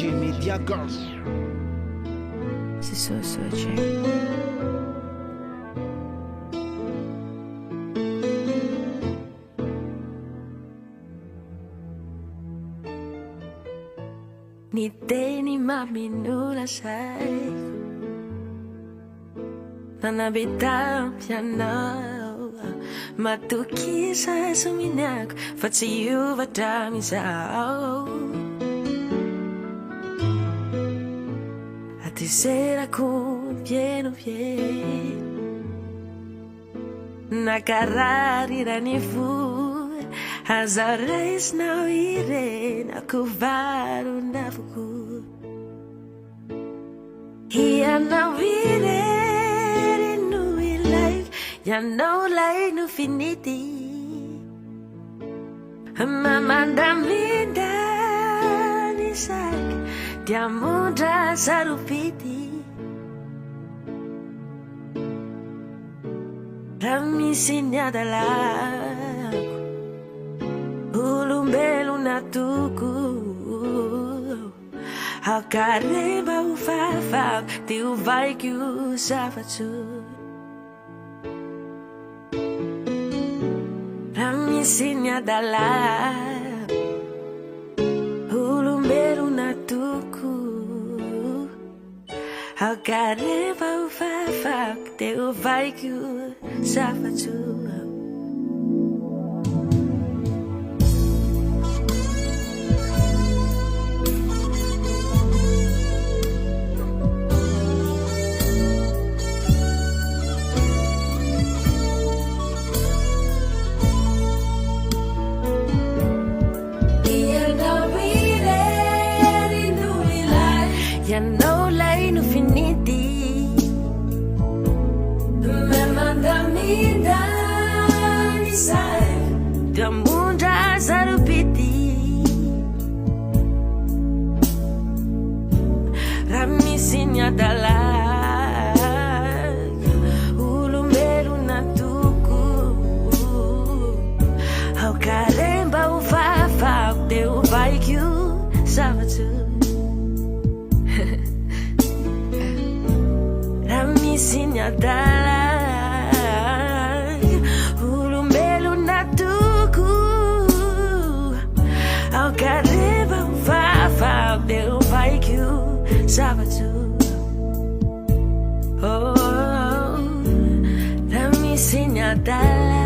TENY MAMY girls. C'est Ludy Soa. Ni TENY MAMY nulasay nanabitang piano matukisa suminak fa tsy iovatra mizao ateserako pieno pieno nakararirany fo azaraisnao irenako varondavoko ianao irery no ilay ianao lay no finity mamandamindany saky diamondra saropity raha misy ny adalako olombelona toko akareba ho fafako te hovaiko io zavatso raha misy ny adalako olombelona toko akareba ho fafako te hovaiko io zavatso ianao lay no finity mamandamindany say diamondra saropity raha misy ny adalaka olombelona toko aokaremba ho fafako te hovaiko io zavatso Ramisi nyadalak ulumbeluna tuku au kareba ufafa de uvaiku sabatu oh Ramisi nyadalak